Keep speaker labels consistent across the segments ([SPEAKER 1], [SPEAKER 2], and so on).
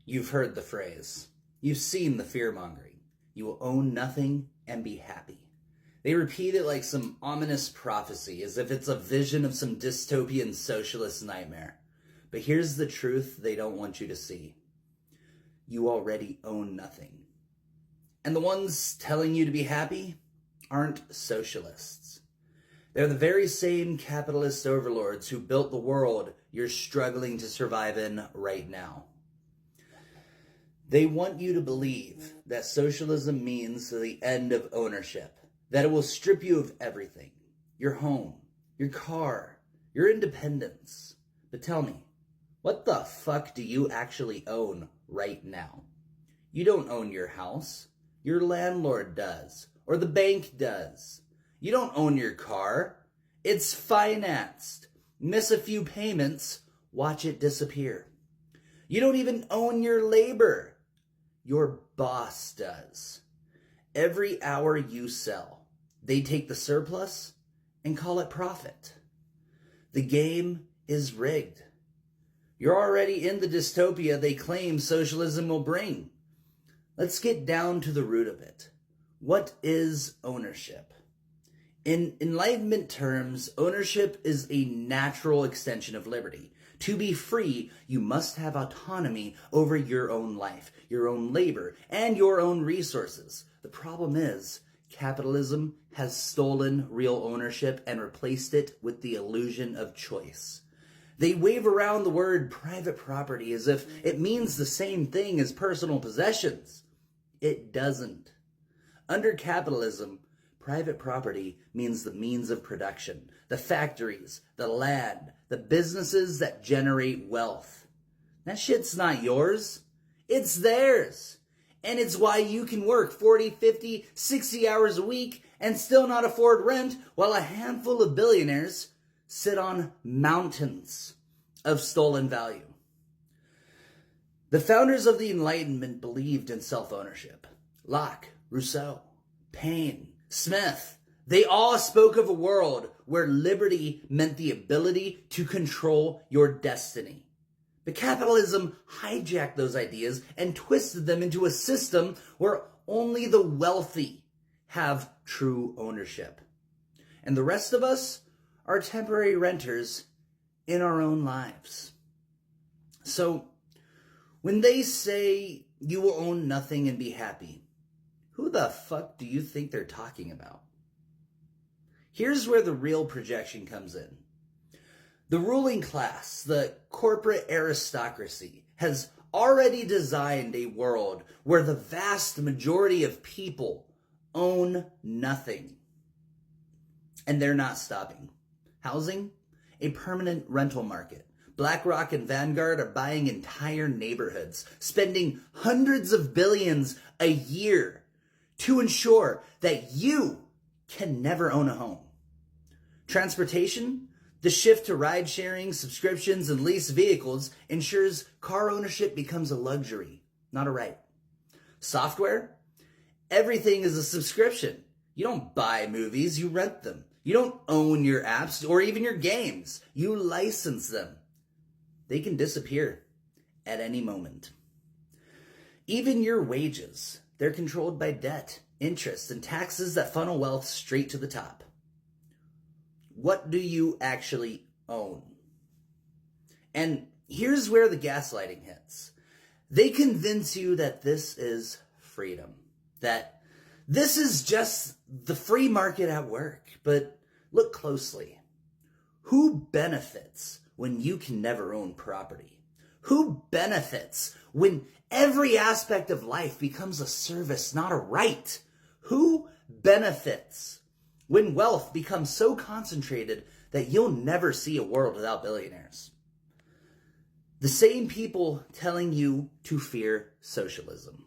[SPEAKER 1] You've heard the phrase. You've seen the fear-mongering. You will own nothing and be happy. They repeat it like some ominous prophecy, as if it's a vision of some dystopian socialist nightmare. But here's the truth they don't want you to see. You already own nothing. And the ones telling you to be happy aren't socialists. They're the very same capitalist overlords who built the world you're struggling to survive in right now. They want you to believe that socialism means the end of ownership, that it will strip you of everything, your home, your car, your independence. But tell me, what the fuck do you actually own right now? You don't own your house. Your landlord does, or the bank does. You don't own your car. It's financed. Miss a few payments, watch it disappear. You don't even own your labor. Your boss does. Every hour you sell, they take the surplus and call it profit. The game is rigged. You're already in the dystopia they claim socialism will bring. Let's get down to the root of it. What is ownership? In Enlightenment terms, ownership is a natural extension of liberty. To be free, you must have autonomy over your own life, your own labor, and your own resources. The problem is, capitalism has stolen real ownership and replaced it with the illusion of choice. They wave around the word private property as if it means the same thing as personal possessions. It doesn't. Under capitalism, private property means the means of production, the factories, the land, the businesses that generate wealth. That shit's not yours. It's theirs. And it's why you can work 40, 50, 60 hours a week and still not afford rent, while a handful of billionaires sit on mountains of stolen value. The founders of the Enlightenment believed in self-ownership. Locke, Rousseau, Paine, Smith, they all spoke of a world where liberty meant the ability to control your destiny. But capitalism hijacked those ideas and twisted them into a system where only the wealthy have true ownership. And the rest of us are temporary renters in our own lives. So, when they say you will own nothing and be happy, who the fuck do you think they're talking about? Here's where the real projection comes in. The ruling class, the corporate aristocracy, has already designed a world where the vast majority of people own nothing. And they're not stopping. Housing, a permanent rental market. BlackRock and Vanguard are buying entire neighborhoods, spending hundreds of billions a year to ensure that you can never own a home. Transportation, the shift to ride-sharing, subscriptions, and lease vehicles ensures car ownership becomes a luxury, not a right. Software, everything is a subscription. You don't buy movies, you rent them. You don't own your apps or even your games. You license them. They can disappear at any moment. Even your wages, they're controlled by debt, interest, and taxes that funnel wealth straight to the top. What do you actually own? And here's where the gaslighting hits. They convince you that this is freedom, that this is just the free market at work. But look closely. Who benefits when you can never own property? Who benefits when every aspect of life becomes a service, not a right? Who benefits when wealth becomes so concentrated that you'll never see a world without billionaires? The same people telling you to fear socialism.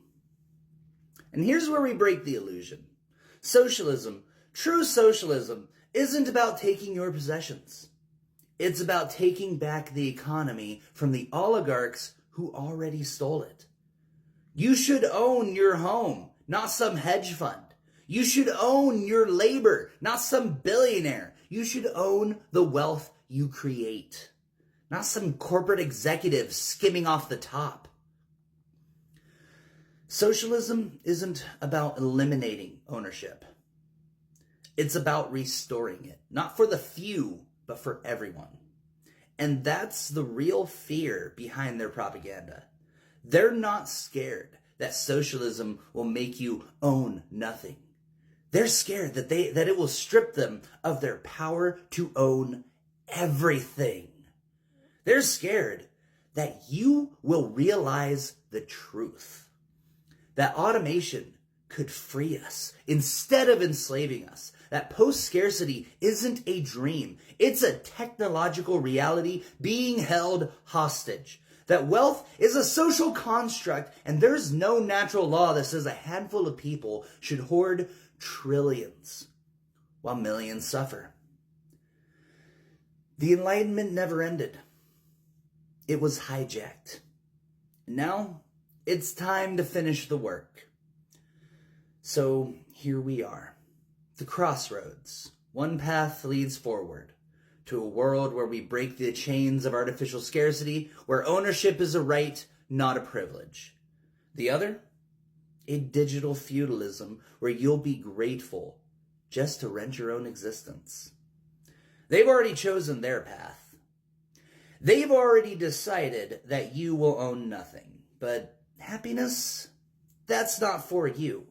[SPEAKER 1] And here's where we break the illusion. Socialism, true socialism, isn't about taking your possessions. It's about taking back the economy from the oligarchs who already stole it. You should own your home, not some hedge fund. You should own your labor, not some billionaire. You should own the wealth you create, not some corporate executive skimming off the top. Socialism isn't about eliminating ownership. It's about restoring it, not for the few, but for everyone. And that's the real fear behind their propaganda. They're not scared that socialism will make you own nothing. They're scared that it will strip them of their power to own everything. They're scared that you will realize the truth. That automation could free us instead of enslaving us. That post-scarcity isn't a dream. It's a technological reality being held hostage. That wealth is a social construct, and there's no natural law that says a handful of people should hoard trillions while millions suffer. The Enlightenment never ended. It was hijacked. Now, it's time to finish the work. So here we are, the crossroads. One path leads forward to a world where we break the chains of artificial scarcity, where ownership is a right, not a privilege. The other, a digital feudalism where you'll be grateful just to rent your own existence. They've already chosen their path. They've already decided that you will own nothing. But happiness, that's not for you.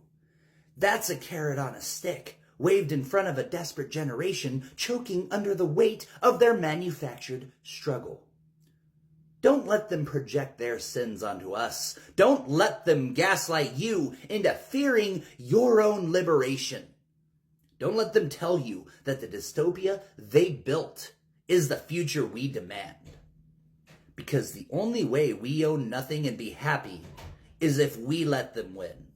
[SPEAKER 1] That's a carrot on a stick, waved in front of a desperate generation choking under the weight of their manufactured struggle. Don't let them project their sins onto us. Don't let them gaslight you into fearing your own liberation. Don't let them tell you that the dystopia they built is the future we demand. Because the only way we own nothing and be happy is if we let them win.